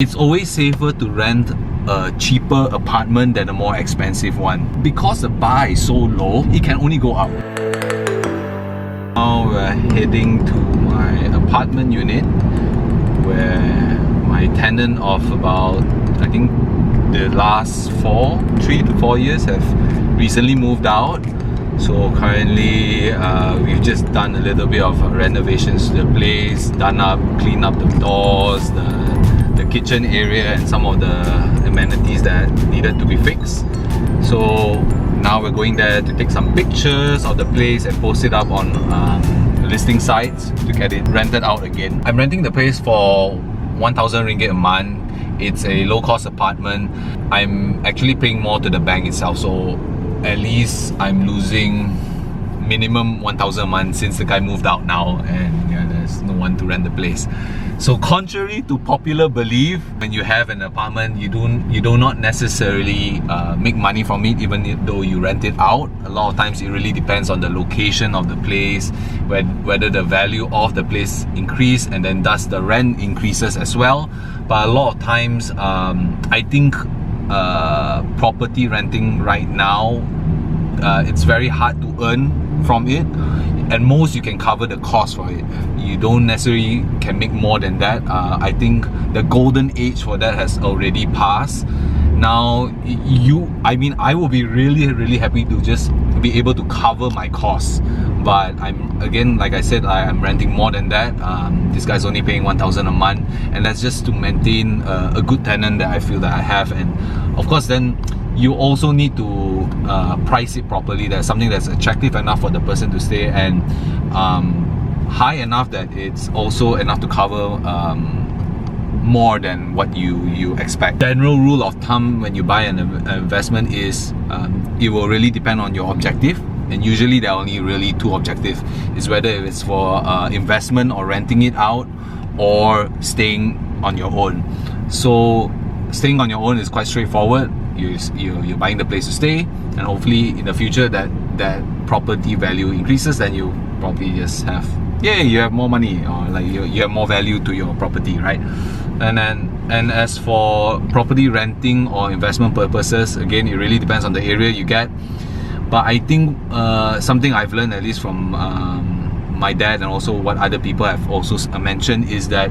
It's always safer to rent a cheaper apartment than a more expensive one. Because the bar is so low, it can only go up. Now we're heading to my apartment unit where my tenant of about, I think the last 3 to 4 years have recently moved out. So currently we've just done a little bit of renovations to the place, cleaned up the doors, the kitchen area and some of the amenities that needed to be fixed. So now we're going there to take some pictures of the place and post it up on listing sites to get it rented out again. I'm renting the place for 1,000 ringgit a month. It's a low-cost apartment. I'm actually paying more to the bank itself, so at least I'm losing minimum 1,000 a month since the guy moved out now and yeah, there's no one to rent the place. So contrary to popular belief, when you have an apartment, you do not necessarily make money from it even though you rent it out. A lot of times it really depends on the location of the place, whether the value of the place increase and then thus the rent increases as well. But a lot of times I think property renting right now, it's very hard to earn from it. At most you can cover the cost for it. You don't necessarily can make more than that. I think the golden age for that has already passed. Now I will be really happy to just be able to cover my costs, but like I said, I'm renting more than that. This guy's only paying 1,000 a month, and that's just to maintain a good tenant that I feel that I have. And of course then you also need to price it properly. There's something that's attractive enough for the person to stay and high enough that it's also enough to cover more than what you expect. General rule of thumb when you buy an investment is it will really depend on your objective, and usually there are only really two objectives. Is whether it's for investment or renting it out, or staying on your own. So staying on your own is quite straightforward. You're buying the place to stay, and hopefully in the future that property value increases, then you probably just have you have more money, or like you have more value to your property, right? And as for property renting or investment purposes, again it really depends on the area you get. But I think something I've learned, at least from my dad and also what other people have also mentioned, is that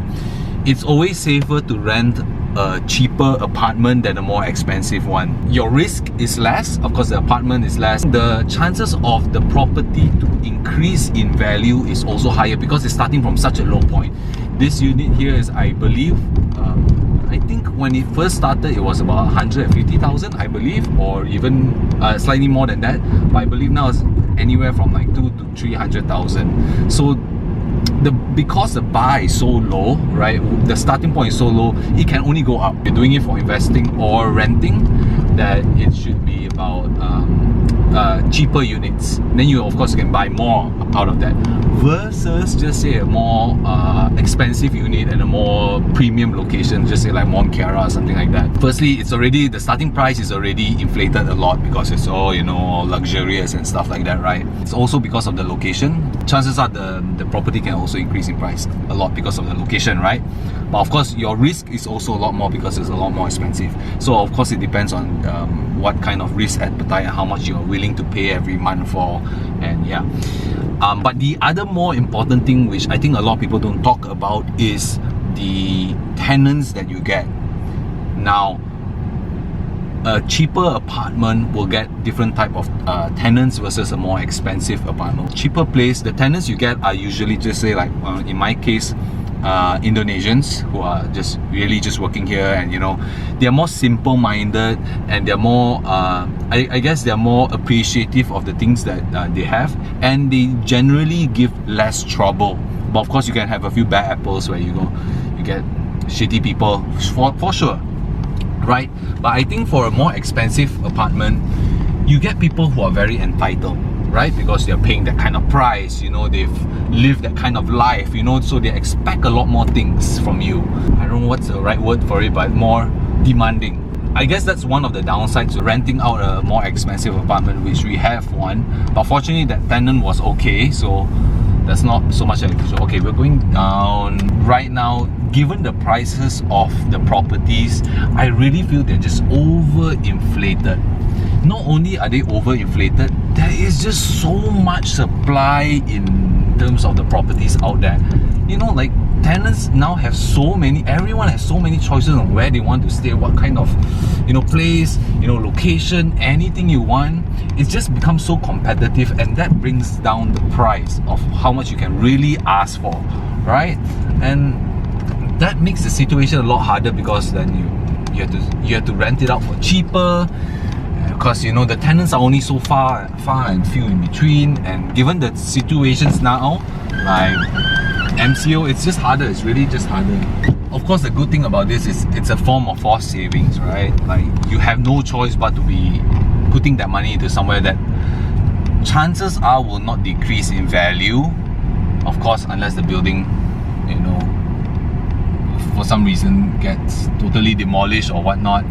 it's always safer to rent a cheaper apartment than a more expensive one. Your risk is less, of course the apartment is less. The chances of the property to increase in value is also higher because it's starting from such a low point. This unit here is, I believe, I think when it first started it was about 150,000, I believe, or even slightly more than that. But I believe now it's anywhere from like 200,000 to 300,000. So because the bar is so low, right, the starting point is so low, it can only go up. If you're doing it for investing or renting, that it should be about cheaper units. Then you of course can buy more out of that, versus just say a more expensive unit and a more premium location, just say like Mont Kiara or something like that. Firstly, it's already, the starting price is already inflated a lot because it's all, you know, luxurious and stuff like that, right? It's also because of the location. Chances are the property can also increase in price a lot because of the location, right? But of course your risk is also a lot more because it's a lot more expensive. So of course it depends on what kind of risk appetite and how much you're willing to pay every month for, and yeah. But the other more important thing, which I think a lot of people don't talk about, is the tenants that you get. Now, a cheaper apartment will get different type of tenants versus a more expensive apartment. Cheaper place, the tenants you get are usually just say like, in my case, Indonesians who are just really just working here, and you know, they're more simple-minded and they're more I guess they're more appreciative of the things that they have, and they generally give less trouble. But of course you can have a few bad apples where you get shitty people for sure, right? But I think for a more expensive apartment, you get people who are very entitled, right? Because they're paying that kind of price, you know, they've lived that kind of life, you know, so they expect a lot more things from you. I don't know what's the right word for it, but more demanding. I guess that's one of the downsides to renting out a more expensive apartment, which we have one. But fortunately that tenant was okay, so that's not so much an issue. Okay, we're going down. Right now, given the prices of the properties, I really feel they're just overinflated. Not only are they overinflated, there is just so much supply in terms of the properties out there. You know, like tenants now have so many, everyone has so many choices on where they want to stay, what kind of, you know, place, you know, location, anything you want. It's just become so competitive, and that brings down the price of how much you can really ask for, right? And that makes the situation a lot harder, because then you have to rent it out for cheaper, because you know the tenants are only so far and few in between. And given the situations now, like MCO, it's just harder. It's really just harder. Of course, the good thing about this is it's a form of forced savings, right? Like you have no choice but to be putting that money into somewhere that chances are will not decrease in value, of course, unless the building, you know, for some reason gets totally demolished or whatnot.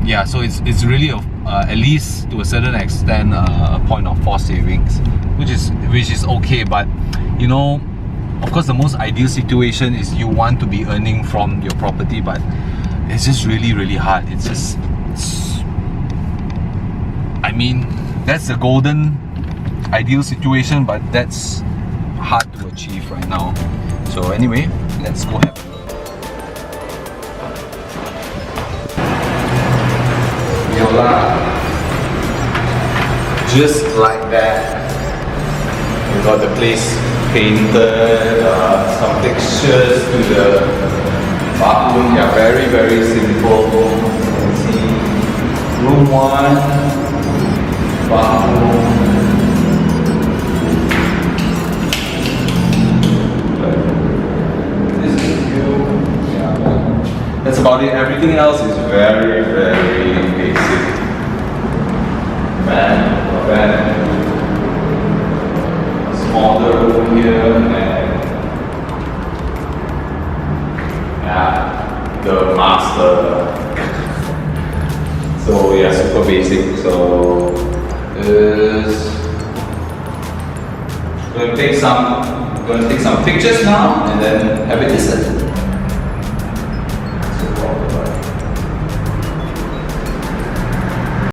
Yeah, so it's really at least to a certain extent a point of forced savings, which is okay. But you know, of course, the most ideal situation is you want to be earning from your property, but it's just really hard. I mean, that's the golden ideal situation, but that's hard to achieve right now. So anyway, let's go have a look. Voila. Just like that, we got the place painted, some textures to the bathroom. Yeah, very simple. Let's see, room 1, bathroom. This is cute. Yeah, that's about it. Everything else is very basic. Van, smaller room here, and yeah, the master. So yeah, super basic. So going to take some pictures now, and then have it listed.